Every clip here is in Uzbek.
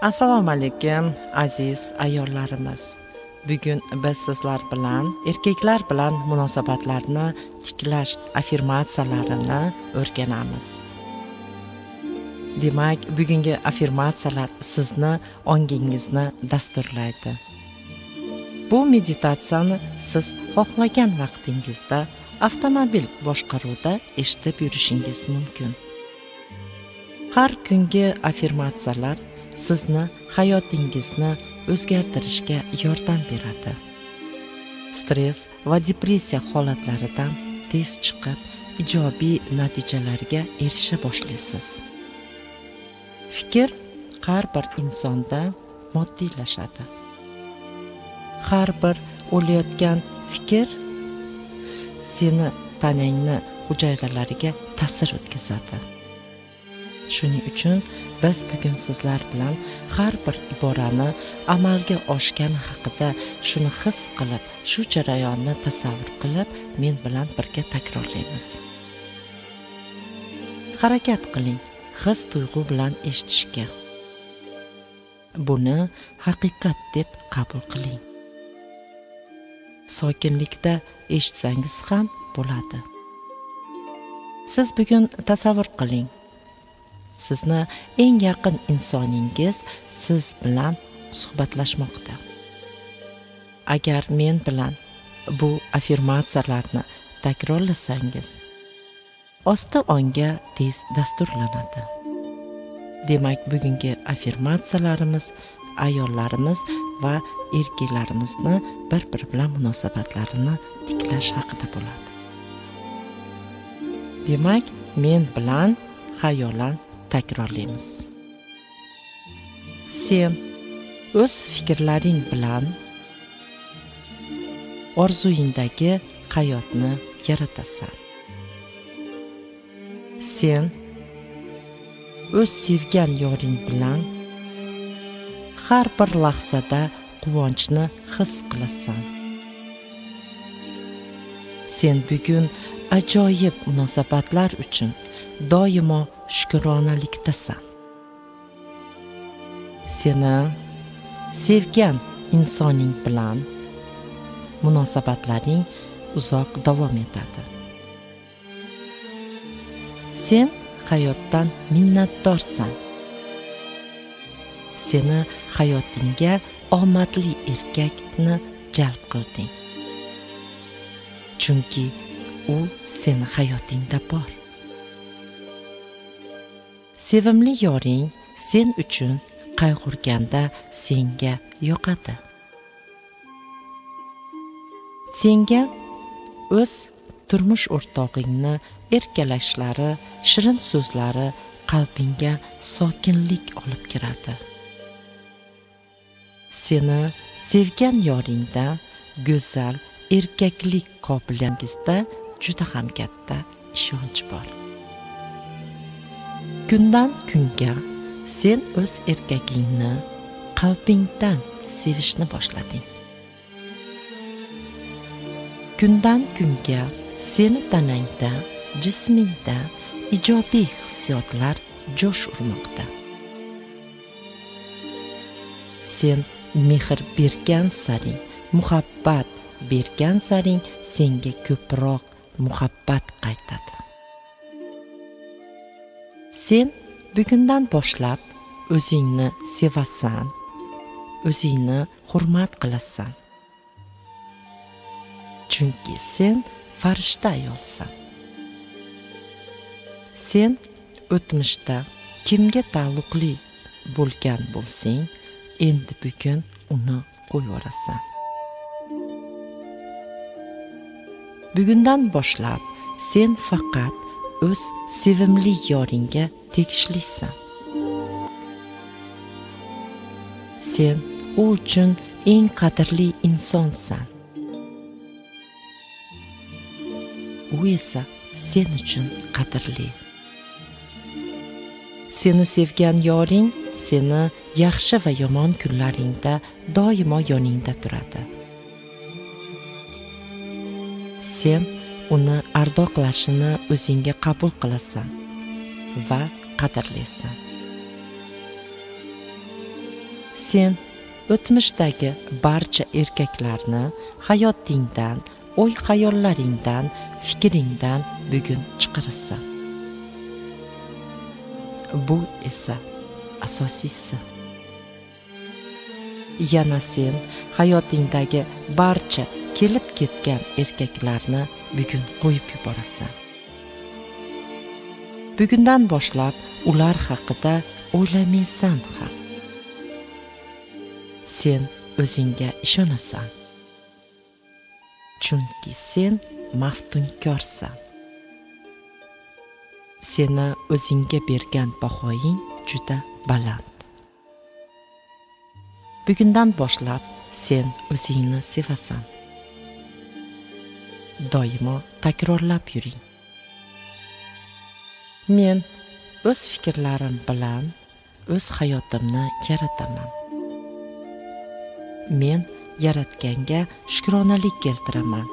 Assalomu alaykum aziz ayollarimiz. Bugun biz sizlar bilan erkaklar bilan munosabatlarni tiklash affirmatsiyalarini o'rganamiz. Demak, bugungi affirmatsiyalar sizni ongingizni dasturlaydi. Bu meditatsiyani siz xohlagan vaqtingizda avtomobil boshqaruvida eshitib yurishingiz mumkin. Har kungi affirmatsiyalar sizni hayotingizni o'zgartirishga yordam beradi. Stress va depressiya holatlaridan tez chiqib, ijobiy natijalarga erisha boshlaysiz. Fikr har bir insonda moddiylashadi. Har bir o'layotgan fikr seni tanangni hujayralariga ta'sir o'tkazadi. Shuning uchun biz bugun sizlar bilan har bir iborani amalga oshgani haqida shuni his qilib, shu jarayonni tasavvur qilib, men bilan birga takrorlaymiz. Harakat qiling, his tuyg'u bilan eshitishga. Buni haqiqat deb qabul qiling. Sokinlikda eshitsangiz ham bo'ladi. Siz bugun tasavvur qiling. Sizni eng yaqin insoningiz siz bilan suhbatlashmoqda. Agar men bilan bu affirmatsiyalarni takrorlasangiz, osti onga tez dasturlanadi. Demak, bugungi affirmatsiyalarimiz ayollarimiz va erkaklarimizni bir-biri bilan munosabatlarini tiklash haqida bo'ladi. Demak, men bilan xayolan takrorlaymiz. Sen o'z fikrlaring bilan orzuyingdagi hayotni yaratasan. Sen o'z sevgan yoring bilan har bir lahzada quvonchni his qilasan. Sen bugun ajoyib munosabatlar uchun doimo shukronalikdasan. Seni sevgan insoning bilan munosabatlaring uzoq davom etadi. Sen hayotdan minnatdorsan. Seni hayotingga omadli erkakni jalb qilding. Chunki u seni hayotingda bor. Sevimli yoring sen uchun qayg'urganda senga yoqadi. Senga o'z turmush o'rtog'ingni erkalashlari, shirin so'zlari qalbingga sokinlik olib kiradi. Seni sevgan yoringda go'zal erkaklik qobiliyangizda juda ham katta ishonch bor. Kundan kunga sen o'z erkagingni qalbingdan sevishni boshlading. Kundan kunga seni tanangda, jismingda ijobiy hissiyotlar jo'sh urmoqda. Sen mehr bergan saring, muhabbat bergan saring senga ko'proq muhabbat qaytadi. Sen bugundan boshlab o'zingni sevasan, o'zingni hurmat qilasan. Chunki sen farishta ayolsan. Sen o'tmishda kimga taalluqli bo'lgan bo'lsang, endi bugun uni qo'yasan. Bugundan boshlab sen faqat o'z sevimli yoringga tegishlisan. Sen u uchun eng qadrli insonsan. U esa sen uchun qadrli. Seni sevgan yoring seni yaxshi va yomon kunlaringda doimo yoningda turadi. Sen uni ardoqlashini o'zingga qabul qilasan va qadrlaysan. Sen o'tmishdagi barcha erkaklarni hayotingdan, o'y-xayollaringdan, fikringdan bugun chiqarasan. Bu esa asosiysi. Yana sen hayotingdagi barcha kelib ketgan erkaklarni bugun qo'yib yuborasan. Bugundan boshlab ular haqida o'ylamaysan ham. Sen o'zingga ishonasan. Chunki sen maftunkorsan. Seni o'zingga bergan bahoying juda baland. Bugundan boshlab sen o'zingni sevasan. Doimo takrorlab yuring. Men o'z fikrlarim bilan o'z hayotimni yarataman. Men yaratganga shukronalik keltiraman.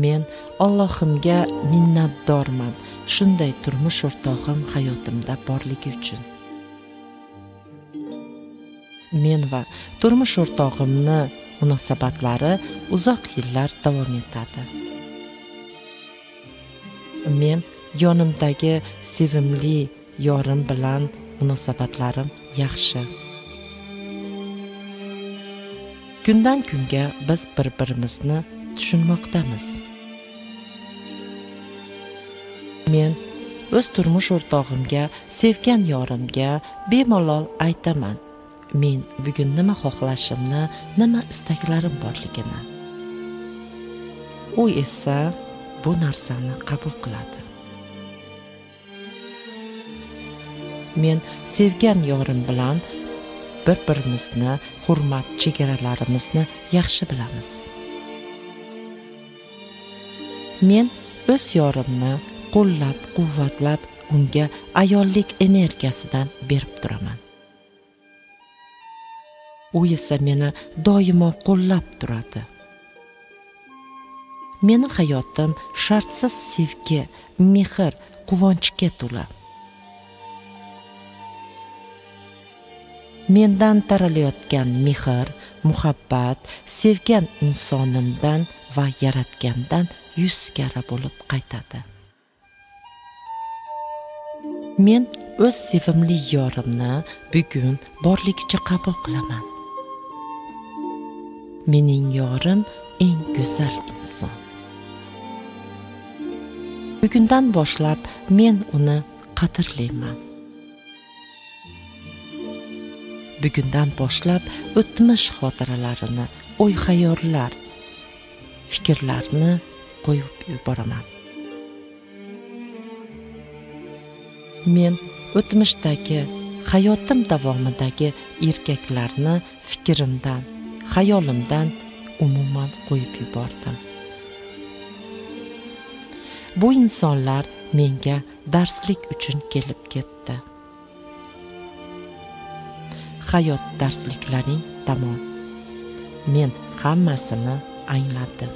Men Allohimga minnatdorman shunday turmush o'rtog'im hayotimda borligi uchun. Men va turmush o'rtog'imni munosabatlari uzoq yillar davom etadi. Men yonimdagi sevimli yorim bilan munosabatlarim yaxshi. Kundan kunga biz bir-birimizni tushunmoqdamiz. Men o'z turmush o'rtog'imga, sevgan yorimga bemalol aytaman. Men bugun nima xohlashimni, nima istaklarim borligini. U esa bu narsani qabul qiladi. Men sevgan yorim bilan bir-birimizni hurmat chegaralarimizni yaxshi bilamiz. Men o'z yorimni qo'llab-quvvatlab unga ayollik energiyasidan berib turaman. U esa meni doimo qo'llab turadi. Meni hayotim shartsiz sevgi, mehr, quvonchga to'la. Mendan taralayotgan mehr, muhabbat sevgan insonimdan va yaratgandan 100 karra bo'lib qaytadi. Men o'z sevimli yorimni bugun borligicha qabul qilaman. Mening yorim eng go'zal inson. Bugundan boshlab men uni qadrlayman. Bugundan boshlab o'tmish xotiralarini, o'y-xayollar, fikrlarni qo'yib yuboraman. Men o'tmishdagi hayotim davomidagi erkaklarni fikrimdan, xayolimdan umuman qo'yib yubordim. Bu insonlar menga darslik uchun kelib ketdi. Hayot darsliklaring tamom. Men hammasini angladim.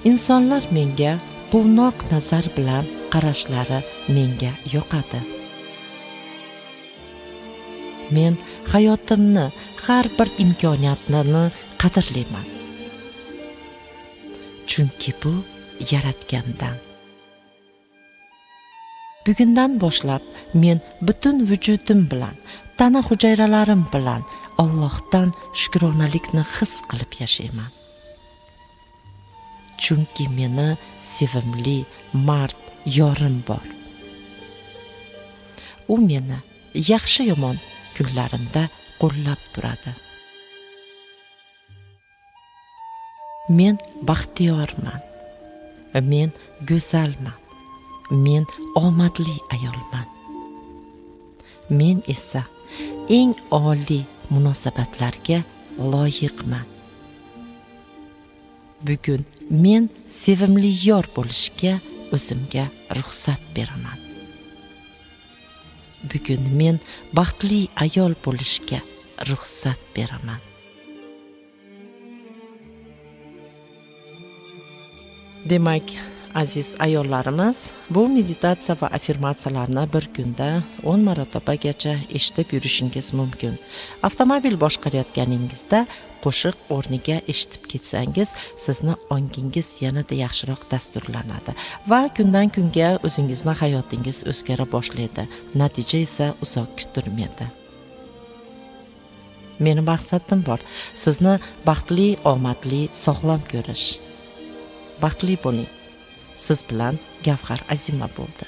Insonlar menga quvnoq nazar bilan qarashlari menga yoqadi. Men hayotimni, har bir imkoniyatni qadrlayman. Chunki bu yaratgandan. Bugundan boshlab men butun vujudim bilan, tana hujayralarim bilan Allohdan shukronalikni his qilib yashayman. Chunki meni sevimli mard yorim bor. U meni yaxshi yomon kunlarimda qo'llab turadi. Men baxtiyorman. Men go'zalman. Men omadli ayolman. Men esa eng oliy munosabatlarga loyiqman. Bugun men sevimli yor bo'lishga o'zimga ruxsat beraman. Bugun men baxtli ayol bo'lishga ruxsat beraman. Demak, Aziz ayollarimiz, bu meditatsiya va affirmatsiyalarni bir kunda 10 marotobagacha eshitib yurishingiz mumkin. Avtomobil boshqarayotganingizda qo'shiq o'rniga eshitib ketsangiz, sizni ongingiz yanada yaxshiroq dasturlanadi va kundan kunga o'zingizni hayotingiz o'zgara boshlaydi. Natija esa uzoq kutilmaydi. Meni maqsadim bor, sizni baxtli, omadli, sog'lom ko'rish. Baxtli bo'ling. Siz bilan Gavhar Azima bo'ldi.